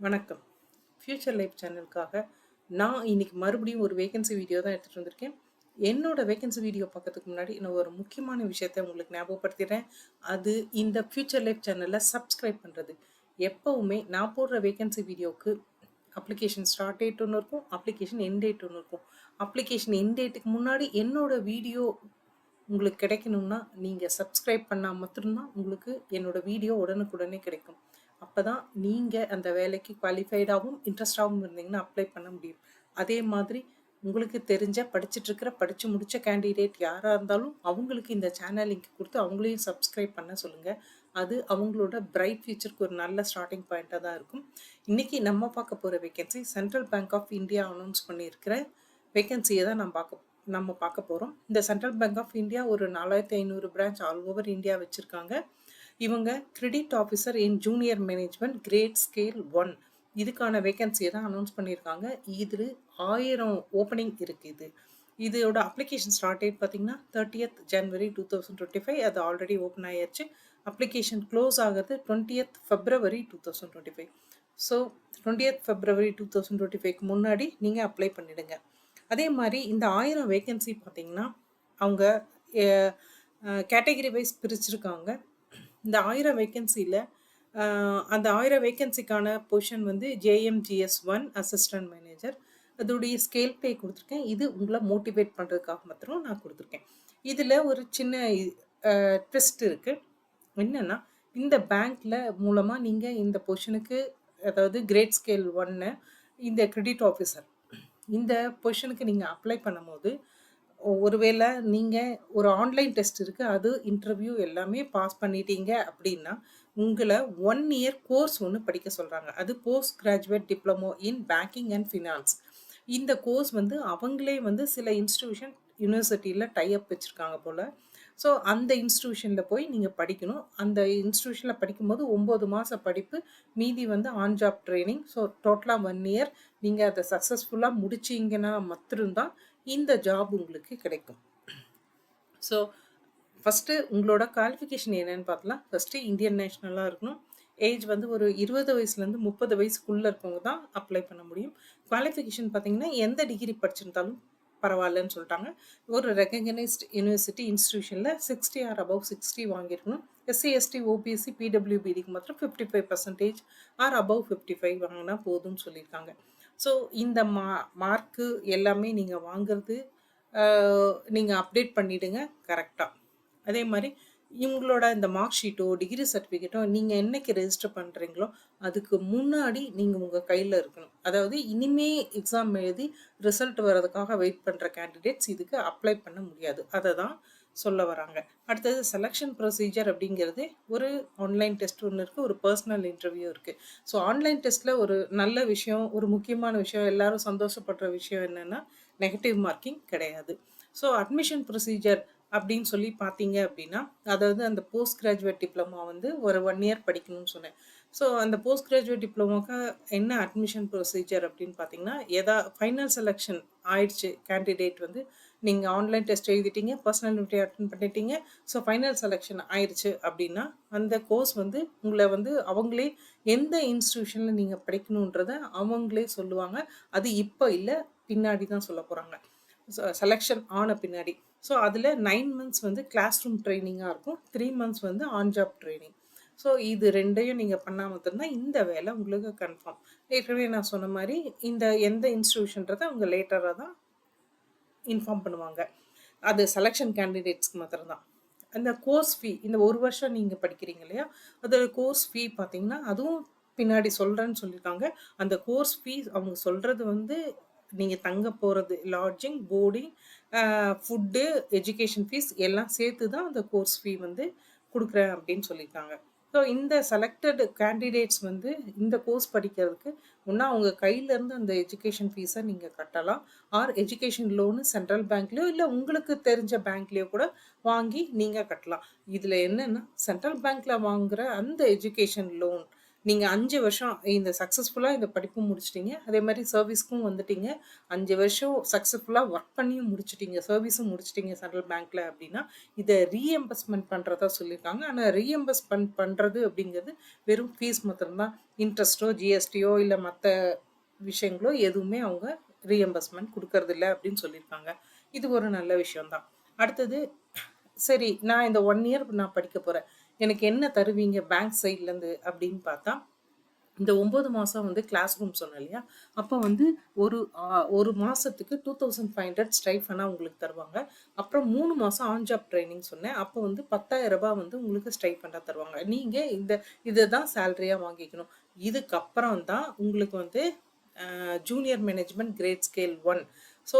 வணக்கம். Future life சேனலுக்காக நான் இன்னைக்கு மறுபடியும் ஒரு வேகன்சி வீடியோ தான் எடுத்துட்டு வந்திருக்கேன். என்னோட வேகன்சி வீடியோ பார்க்கறதுக்கு முன்னாடி நான் ஒரு முக்கியமான விஷயத்த உங்களுக்கு ஞாபகப்படுத்திடுறேன். அது இந்த ஃப்யூச்சர் லைஃப் சேனல சப்ஸ்கிரைப் பண்றது. எப்பவுமே நான் போடுற வேகன்சி வீடியோக்கு அப்ளிகேஷன் ஸ்டார்ட் டேட் ஒண்ணு இருக்கும். அப்ளிகேஷன் எண்ட் டேட் ஒண்ணு இருக்கும். அப்ளிகேஷன் எண்ட் டேட்டுக்கு முன்னாடி என்னோட வீடியோ உங்களுக்கு கிடைக்கணும்னா, நீங்க சப்ஸ்கிரைப் பண்ணா மட்டும் தான் உங்களுக்கு என்னோட வீடியோ உடனுக்குடனே கிடைக்கும். அப்பதான் நீங்க அந்த வேலைக்கு குவாலிஃபைடாவும், இன்ட்ரெஸ்டாவும் இருந்தீங்கன்னா அப்ளை பண்ண முடியும். அதே மாதிரி உங்களுக்கு தெரிஞ்ச படிச்சு முடிச்ச கேண்டிடேட் யாரா இருந்தாலும், அவங்களுக்கு இந்த சேனல் லிங்க் குடுத்து அவங்களையும் சப்ஸ்கிரைப் பண்ண சொல்லுங்க. அது அவங்களோட பிரைட் ஃபியூச்சருக்கு ஒரு நல்ல ஸ்டார்ட்டிங் பாயிண்ட்டா தான் இருக்கும். இன்னைக்கு நம்ம பார்க்க போற vacancy central bank of India announce பண்ணியிருக்கிற வேகன்சிய தான் நம்ம பார்க்க போறோம். இந்த சென்ட்ரல் பேங்க் ஆஃப் இந்தியா ஒரு 4500 பிரான்ச் ஆல் ஓவர் இந்தியா வச்சிருக்காங்க. இவங்க கிரெடிட் ஆஃபீசர் இன் ஜூனியர் மேனேஜ்மெண்ட் கிரேட் ஸ்கேல் 1 இதுக்கான வேகன்சியை தான் அனௌன்ஸ் பண்ணியிருக்காங்க. இது 1000 ஓப்பனிங் இருக்குது. இதோட அப்ளிகேஷன் ஸ்டார்ட் டேட் பார்த்தீங்கன்னா 30th ஜனவரி 2025. அது ஆல்ரெடி ஓப்பன் ஆயாச்சு. அப்ளிகேஷன் க்ளோஸ் ஆகிறது 20th February 2025. So 20th February 2025க்கு முன்னாடி நீங்கள் அப்ளை பண்ணிடுங்க. அதே மாதிரி இந்த 1000 வேகன்சி பார்த்தீங்கன்னா அவங்க கேட்டகரி வைஸ் பிரிச்சிருக்காங்க. இந்த 1000 வேகன்சியில் அந்த 1000 வேகன்சிக்கான பொசிஷன் வந்து JMGS1 அசிஸ்டன்ட் மேனேஜர். அதோடைய ஸ்கேல் பே கொடுத்துருக்கேன். இது உங்களை மோட்டிவேட் பண்ணுறதுக்காக மாத்திரம் நான் கொடுத்துருக்கேன். இதில் ஒரு சின்ன ட்விஸ்ட் இருக்குது. என்னன்னா இந்த பேங்க்ல மூலமாக நீங்கள் இந்த பொசிஷனுக்கு, அதாவது கிரேட் ஸ்கேல் 1 இந்த கிரெடிட் ஆஃபீஸர் இந்த பொசிஷனுக்கு நீங்கள் அப்ளை பண்ணும்போது, ஒருவேளை நீங்கள் ஒரு ஆன்லைன் டெஸ்ட் இருக்குது, அது இன்டர்வியூ எல்லாமே பாஸ் பண்ணிட்டீங்க அப்படின்னா உங்களை 1 இயர் கோர்ஸ் ஒன்று படிக்க சொல்கிறாங்க. அது post graduate diploma in banking and finance. இந்த கோர்ஸ் வந்து அவங்களே வந்து சில இன்ஸ்டிடியூஷன் யூனிவர்சிட்டியில் டைஅப் வச்சுருக்காங்க போல். ஸோ அந்த இன்ஸ்டிடியூஷனில் போய் நீங்கள் படிக்கணும். அந்த இன்ஸ்டிடியூஷனில் படிக்கும்போது 9 மாத படிப்பு, மீதி வந்து ஆன் ஜாப் ட்ரைனிங். ஸோ டோட்டலாக 1 இயர் நீங்கள் அதை சக்ஸஸ்ஃபுல்லாக முடிச்சிங்கன்னா மட்டும்தான் இந்த ஜாப் உங்களுக்கு கிடைக்கும். ஸோ ஃபஸ்ட்டு உங்களோட குவாலிஃபிகேஷன் என்னன்னு பார்க்கலாம். ஃபஸ்ட்டு இந்தியன் நேஷ்னலாக இருக்கணும். ஏஜ் வந்து ஒரு 20 வயசுலேருந்து 30 வயசுக்குள்ளே இருக்கவங்க தான் அப்ளை பண்ண முடியும். குவாலிஃபிகேஷன் பார்த்தீங்கன்னா எந்த டிகிரி படிச்சிருந்தாலும் பரவாயில்லன்னு சொல்லிட்டாங்க. ஒரு ரெகக்னைஸ்ட் யூனிவர்சிட்டி இன்ஸ்டிடியூஷனில் 60 ஆர் அபவ் 60 வாங்கியிருக்கணும். எஸ்சி எஸ்டி ஓபிஎஸ்சி பிடபிள்யூபிடிக்கு மாத்திரம் 55% ஆர் அபவ் 55 வாங்கினா போதும்னு சொல்லியிருக்காங்க. ஸோ இந்த மார்க்கு எல்லாமே நீங்கள் வாங்குறது நீங்கள் அப்டேட் பண்ணிவிடுங்க கரெக்டாக. அதே மாதிரி இவங்களோட இந்த மார்க் ஷீட்டோ டிகிரி சர்டிஃபிகேட்டோ நீங்கள் என்னைக்கு ரெஜிஸ்டர் பண்ணுறீங்களோ அதுக்கு முன்னாடி நீங்கள் உங்கள் கையில் இருக்கணும். அதாவது இனிமே எக்ஸாம் எழுதி ரிசல்ட் வர்றதுக்காக வெயிட் பண்ணுற கேண்டிடேட்ஸ் இதுக்கு அப்ளை பண்ண முடியாது. அதை தான் சொல்ல வராங்க. அடுத்தது செலெக்ஷன் ப்ரொசீஜர் அப்படிங்கிறது ஒரு ஆன்லைன் டெஸ்ட் ஒன்று இருக்குது, ஒரு பர்சனல் இன்டர்வியூ இருக்குது. ஸோ ஆன்லைன் டெஸ்ட்டில் ஒரு நல்ல விஷயம், ஒரு முக்கியமான விஷயம், எல்லாரும் சந்தோஷப்படுற விஷயம் என்னென்னா நெகட்டிவ் மார்க்கிங் கிடையாது. ஸோ அட்மிஷன் ப்ரொசீஜர் அப்படின்னு சொல்லி பார்த்தீங்க அப்படின்னா, அதாவது அந்த போஸ்ட் கிராஜுவேட் டிப்ளமா வந்து ஒரு 1 இயர் படிக்கணும்னு சொன்னேன். ஸோ அந்த போஸ்ட் கிராஜுவேட் டிப்ளமோக்கு என்ன அட்மிஷன் ப்ரொசீஜர் அப்படின்னு பார்த்தீங்கன்னா, ஃபைனல் செலெக்ஷன் ஆயிடுச்சு கேண்டிடேட் வந்து நீங்கள் ஆன்லைன் டெஸ்ட் எழுதிட்டீங்க, பர்சனல் இன்டர்வியூ அட்டெண்ட் பண்ணிட்டீங்க. ஸோ ஃபைனல் செலெக்ஷன் ஆயிடுச்சு அப்படின்னா அந்த கோர்ஸ் வந்து உங்களை வந்து அவங்களே எந்த இன்ஸ்டிடியூஷனில் நீங்கள் படிக்கணுன்றத அவங்களே சொல்லுவாங்க. அது இப்போ இல்லை, பின்னாடி தான் சொல்ல போகிறாங்க. செலெக்ஷன் ஆன பின்னாடி. ஸோ அதில் 9 மந்த்ஸ் வந்து கிளாஸ் ரூம் ட்ரைனிங்காக இருக்கும். 3 மந்த்ஸ் வந்து ஆன் ஜாப் ட்ரைனிங். ஸோ இது 2யும் நீங்கள் பண்ணால் மட்டும்தான் இந்த வேலை உங்களுக்கு கன்ஃபார்ம். ஏற்கனவே நான் சொன்ன மாதிரி இந்த எந்த இன்ஸ்டிடியூஷன்றதை அவங்க லேட்டராக தான் இன்ஃபார்ம் பண்ணுவாங்க. அது செலெக்ஷன் கேண்டிடேட்ஸ்க்கு மாத்திரம்தான். அந்த கோர்ஸ் ஃபீ, இந்த 1 வருஷம் நீங்கள் படிக்கிறீங்க இல்லையா, அதோட கோர்ஸ் ஃபீ பார்த்தீங்கன்னா அதுவும் பின்னாடி சொல்கிறேன்னு சொல்லியிருக்காங்க. அந்த கோர்ஸ் ஃபீ அவங்க சொல்கிறது வந்து நீங்கள் தங்க போகிறது, lodging, boarding, food, education fees எல்லாம் சேர்த்து தான் அந்த கோர்ஸ் ஃபீ வந்து கொடுக்குறேன் அப்படின்னு சொல்லியிருக்காங்க. ஸோ இந்த செலக்டட் கேண்டிடேட்ஸ் வந்து இந்த கோர்ஸ் படிக்கிறதுக்கு ஒன்றா அவங்க கையிலேருந்து அந்த எஜுகேஷன் ஃபீஸை நீங்கள் கட்டலாம். ஆர் எஜுகேஷன் லோனு சென்ட்ரல் பேங்க்லேயோ இல்லை உங்களுக்கு தெரிஞ்ச பேங்க்லேயோ கூட வாங்கி நீங்கள் கட்டலாம். இதில் என்னென்னா சென்ட்ரல் பேங்க்கில் வாங்குகிற அந்த எஜுகேஷன் லோன் நீங்க 5 வருஷம் இந்த சக்சஸ்ஃபுல்லா இந்த படிப்பும் முடிச்சுட்டீங்க. அதே மாரி சர்வீஸ்க்கும் வந்துட்டீங்க. 5 வருஷம் சக்சஸ்ஃபுல்லா ஒர்க் பண்ணியும் முடிச்சுட்டீங்க. சர்வீஸும் முடிச்சுட்டீங்க சென்ட்ரல் பேங்க்ல அப்டின்னா, இத ரீஎம்பர்ஸ்மென்ட் பண்றதா சொல்லியிருக்காங்க. ஆனா ரீஎம்பர்ஸ்மென்ட் பண்றது அப்படிங்கிறது வெறும் ஃபீஸ் மாத்திரம் தான். இன்ட்ரெஸ்ட்டோ, ஜிஎஸ்டியோ இல்ல மத்த விஷயங்களோ எதுவுமே அவங்க ரீஎம்பர்ஸ்மென்ட் குடுக்கறதில்ல அப்படின்னு சொல்லியிருக்காங்க. இது ஒரு நல்ல விஷயம் தான். அடுத்தது சரி நான் இந்த 1 இயர் நான் படிக்க போறேன். எனக்கு என்ன தருவீங்க பேங்க் சைட்லேருந்து அப்படின்னு பார்த்தா, இந்த 9 மாசம் வந்து கிளாஸ் ரூம் சொன்னேன் இல்லையா? அப்ப வந்து ஒரு 1 மாசத்துக்கு 2500 ஸ்டைஃபனா உங்களுக்கு தருவாங்க. அப்புறம் 3 மாசம் ஆன் ஜாப் ட்ரெய்னிங் சொன்னேன். அப்போ வந்து ரூ. 10,000 வந்து உங்களுக்கு ஸ்டைஃபண்டா தருவாங்க. நீங்க இத தான் சேலரியா வாங்கிக்கணும். இதுக்கப்புறம் தான் உங்களுக்கு வந்து junior management grade scale 1. So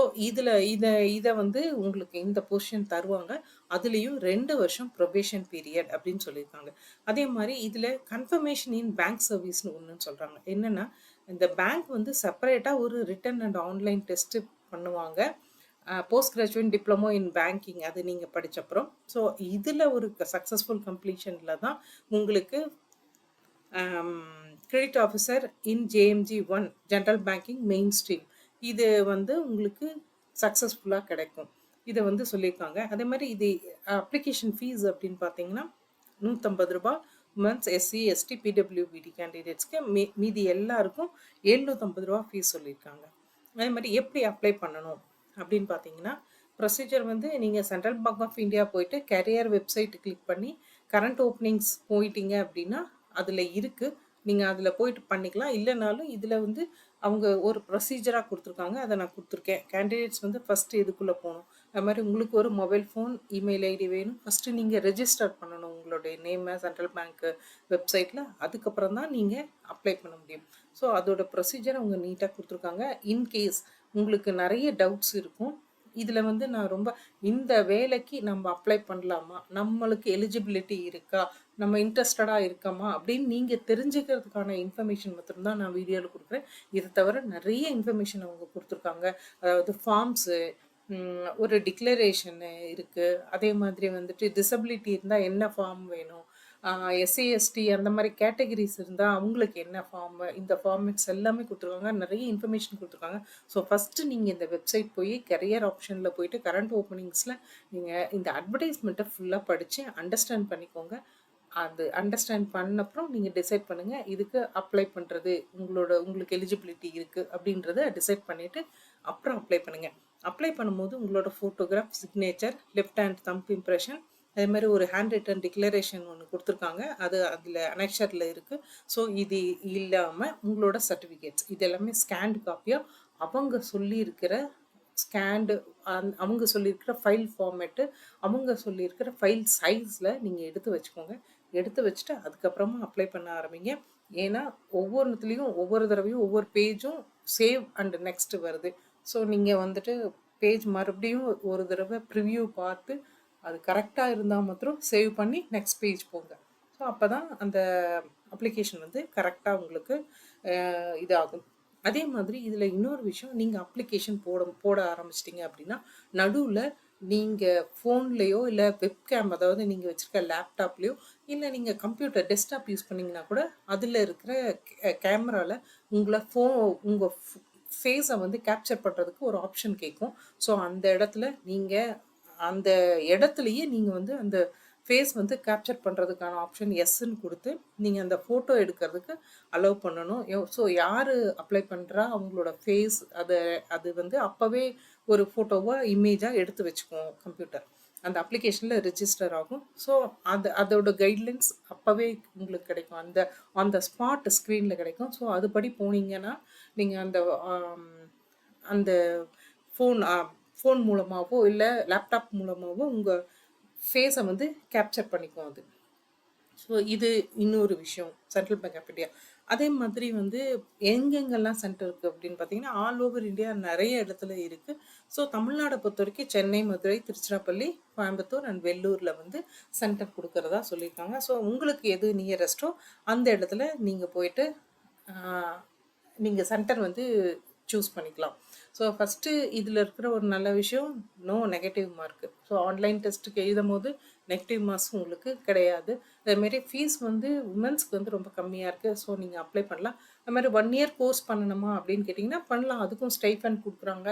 இத வந்து உங்களுக்கு இந்த பொசிஷன் தருவாங்க. அதுலயும் 2 வருஷம் ப்ரொபேஷன் பீரியட் அப்படின்னு சொல்லியிருக்காங்க. அதே மாரி இதுல கன்ஃபர்மேஷன் இன் பேங்க் சர்வீஸ்ன்னு ஒண்ணுன்னு சொல்றாங்க. என்னன்னா, இந்த பேங்க் வந்து செப்பரேட்டா ஒரு ரிட்டன் அண்ட் ஆன்லைன் டெஸ்ட் பண்ணுவாங்க. Post graduate diploma in banking அது நீங்க படிச்சப்புறம். ஸோ இதுல ஒரு சக்சஸ்ஃபுல் கம்ப்ளீஷன்ல தான் உங்களுக்கு கிரெடிட் ஆஃபீஸர் இன் JMG 1 general banking main stream இது வந்து உங்களுக்கு சக்ஸஸ்ஃபுல்லாக கிடைக்கும். இதை வந்து சொல்லியிருக்காங்க. அதே மாதிரி இது அப்ளிகேஷன் ஃபீஸ் அப்படின்னு பார்த்தீங்கன்னா ரூ. 150 உமன்ஸ் எஸ்சி எஸ்டி பிடபிள்யூபிடி கேண்டிடேட்ஸ்க்கு மீதி எல்லாருக்கும் ரூ. 750 ஃபீஸ் சொல்லியிருக்காங்க. அதே மாதிரி எப்படி அப்ளை பண்ணணும் அப்படின்னு பார்த்தீங்கன்னா ப்ரொசீஜர் வந்து நீங்கள் சென்ட்ரல் பேங்க் ஆஃப் இந்தியா போயிட்டு கரியர் வெப்சைட் கிளிக் பண்ணி கரண்ட் ஓப்பனிங்ஸ் போயிட்டீங்க அப்படின்னா அதில் இருக்குது. நீங்கள் அதில் போயிட்டு பண்ணிக்கலாம். இல்லைனாலும் இதில் வந்து அவங்க ஒரு ப்ரொசீஜராக கொடுத்துருக்காங்க. அதை நான் கொடுத்துருக்கேன். கேண்டிடேட்ஸ் வந்து ஃபஸ்ட்டு இதுக்குள்ளே போகணும். அது மாதிரி உங்களுக்கு ஒரு மொபைல் ஃபோன் இமெயில் ஐடி வேணும். ஃபஸ்ட்டு நீங்கள் ரெஜிஸ்டர் பண்ணணும் உங்களுடைய நேமை சென்ட்ரல் பேங்க்கு வெப்சைட்டில். அதுக்கப்புறம் தான் நீங்கள் அப்ளை பண்ண முடியும். ஸோ அதோட ப்ரொசீஜர் அவங்க நீட்டாக கொடுத்துருக்காங்க. இன்கேஸ் உங்களுக்கு நிறைய டவுட்ஸ் இருக்கும். இதில் வந்து நான் ரொம்ப இந்த வேலைக்கு நம்ம அப்ளை பண்ணலாமா, நம்மளுக்கு எலிஜிபிலிட்டி இருக்கா, நம்ம இன்ட்ரெஸ்டடாக இருக்கோமா அப்படின்னு நீங்கள் தெரிஞ்சுக்கிறதுக்கான இன்ஃபர்மேஷன் மட்டும்தான் நான் வீடியோவில் கொடுக்குறேன். இதை தவிர நிறைய இன்ஃபர்மேஷன் அவங்க கொடுத்துருக்காங்க. அதாவது ஃபார்ம்ஸு, ஒரு டிக்ளரேஷனு இருக்குது. அதே மாதிரி வந்துட்டு டிசபிலிட்டி இருந்தால் என்ன ஃபார்ம் வேணும், எஸ்சி எஸ்டி அந்த மாதிரி கேட்டகரிஸ் இருந்தால் அவங்களுக்கு என்ன ஃபார்மு, இந்த ஃபார்மேட்ஸ் எல்லாமே கொடுத்துருக்காங்க. நிறைய இன்ஃபர்மேஷன் கொடுத்துருக்காங்க. ஸோ ஃபஸ்ட்டு நீங்கள் இந்த வெப்சைட் போய் கரியர் ஆப்ஷனில் போயிட்டு கரண்ட் ஓப்பனிங்ஸில் நீங்கள் இந்த அட்வர்டைஸ்மெண்ட்டை ஃபுல்லாக படித்து அண்டர்ஸ்டாண்ட் பண்ணிக்கோங்க. அது அண்டர்ஸ்டாண்ட் பண்ணப்புறம் நீங்கள் டிசைட் பண்ணுங்கள் இதுக்கு அப்ளை பண்ணுறது உங்களுக்கு எலிஜிபிலிட்டி இருக்குது அப்படின்றத டிசைட் பண்ணிவிட்டு அப்புறம் அப்ளை பண்ணுங்கள். அப்ளை பண்ணும்போது உங்களோட photograph, signature, left hand thumb impression, அதே மாதிரி ஒரு ஹேண்ட் ரிட்டன் டிக்ளரேஷன் ஒன்று கொடுத்துருக்காங்க. அது அதில் அனெக்ஷரில் இருக்குது. ஸோ இது இல்லாமல் உங்களோட சர்டிஃபிகேட்ஸ் இது எல்லாமே ஸ்கேண்ட் காப்பியாக அவங்க சொல்லியிருக்கிற ஸ்கேண்டு அவங்க சொல்லியிருக்கிற ஃபைல் ஃபார்மேட்டு, அவங்க சொல்லியிருக்கிற ஃபைல் சைஸில் நீங்கள் எடுத்து வச்சுக்கோங்க. எடுத்து வச்சுட்டு அதுக்கப்புறமா அப்ளை பண்ண ஆரம்பிங்க. ஏன்னா ஒவ்வொன்றுத்துலேயும் ஒவ்வொரு தடவையும் ஒவ்வொரு பேஜும் சேவ் அண்ட் நெக்ஸ்ட் வருது. ஸோ நீங்கள் வந்துட்டு பேஜ் மறுபடியும் ஒரு தடவை ப்ரிவ்யூ பார்த்து அது கரெக்டாக இருந்தால் மாத்திரம் சேவ் பண்ணி நெக்ஸ்ட் பேஜ் போங்க. ஸோ அப்போ தான் அந்த அப்ளிகேஷன் வந்து கரெக்டாக உங்களுக்கு இதாகும். அதே மாதிரி இதில் இன்னொரு விஷயம், நீங்கள் அப்ளிகேஷன் போட ஆரம்பிச்சிட்டிங்க அப்படின்னா நடுவில் நீங்கள் ஃபோன்லேயோ இல்லை வெப்கேம் அதாவது நீங்கள் வச்சுருக்க லேப்டாப்லேயோ இல்லை நீங்கள் கம்ப்யூட்டர் டெஸ்க்டாப் யூஸ் பண்ணிங்கன்னா கூட அதில் இருக்கிற கேமராவில் உங்கள் ஃபேஸை வந்து கேப்சர் பண்ணுறதுக்கு ஒரு ஆப்ஷன் கேட்கும். ஸோ அந்த இடத்துல நீங்கள் அந்த இடத்துலையே நீங்கள் வந்து அந்த ஃபேஸ் வந்து கேப்சர் பண்ணுறதுக்கான ஆப்ஷன் எஸ்ன்னு கொடுத்து நீங்கள் அந்த ஃபோட்டோ எடுக்கிறதுக்கு அலோவ் பண்ணணும். ஸோ யார் அப்ளை பண்ணுறா அவங்களோட ஃபேஸ் அது வந்து அப்போவே ஒரு ஃபோட்டோவாக இமேஜாக எடுத்து வச்சுக்குவோம் கம்ப்யூட்டர். அந்த அப்ளிகேஷனில் ரிஜிஸ்டர் ஆகும். ஸோ அதோட கைட்லைன்ஸ் அப்போவே உங்களுக்கு கிடைக்கும். அந்த ஸ்பாட் ஸ்க்ரீனில் கிடைக்கும். ஸோ அதுபடி போனீங்கன்னா நீங்கள் அந்த ஃபோன் மூலமாகவோ இல்லை லேப்டாப் மூலமாகவோ உங்கள் ஃபேஸை வந்து கேப்சர் பண்ணிக்கும் அது. ஸோ இது இன்னொரு விஷயம் சென்ட்ரல் பேங்க் ஆஃப் இந்தியா. அதே மாதிரி வந்து எங்கெங்கெல்லாம் சென்டர் இருக்குது அப்படின்னு பார்த்தீங்கன்னா ஆல் ஓவர் இந்தியா நிறைய இடத்துல இருக்குது. ஸோ தமிழ்நாடை பொறுத்த வரைக்கும் சென்னை, மதுரை, திருச்சிராப்பள்ளி, கோயம்புத்தூர் அண்ட் வெள்ளூரில் வந்து சென்டர் கொடுக்கறதா சொல்லியிருக்காங்க. ஸோ உங்களுக்கு எது நியரஸ்ட்டோ அந்த இடத்துல நீங்கள் போயிட்டு நீங்கள் சென்டர் வந்து சூஸ் பண்ணிக்கலாம். ஸோ ஃபஸ்ட்டு இதில இருக்கிற ஒரு நல்ல விஷயம், no negative mark. So online டெஸ்ட்டுக்கு எழுதும்போது நெகட்டிவ் மார்க்ஸ் உங்களுக்கு கிடையாது. அதேமாரி ஃபீஸ் வந்து உமன்ஸ்க்கு வந்து ரொம்ப கம்மியா இருக்கு. ஸோ நீங்க அப்ளை பண்ணலாம். அது மாரி 1 இயர் கோர்ஸ் பண்ணணுமா அப்படின்னு கேட்டிங்கன்னா, பண்ணலாம். அதுக்கும் ஸ்டைஃபண்ட் குடுக்குறாங்க.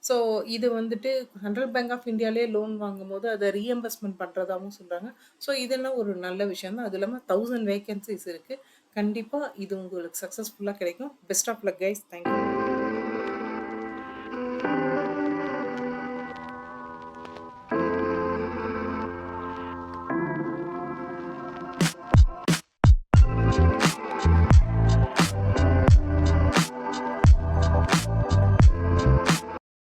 ஸோ இது வந்துட்டு சென்ட்ரல் பேங்க் ஆஃப் இந்தியாலயே லோன் வாங்கும்போது, அத ரீஎம்பர்ஸ்மென்ட் பண்றதாவும் சொல்றாங்க. ஸோ இதெல்லாம் ஒரு நல்ல விஷயம் தான். அது இல்லாம 1000 வேக்கன்ஸீஸ் இருக்கு. கண்டிப்பா இது உங்களுக்கு சக்சஸ்ஃபுல்லா கிடைக்கும். Best of luck guys. Thank you.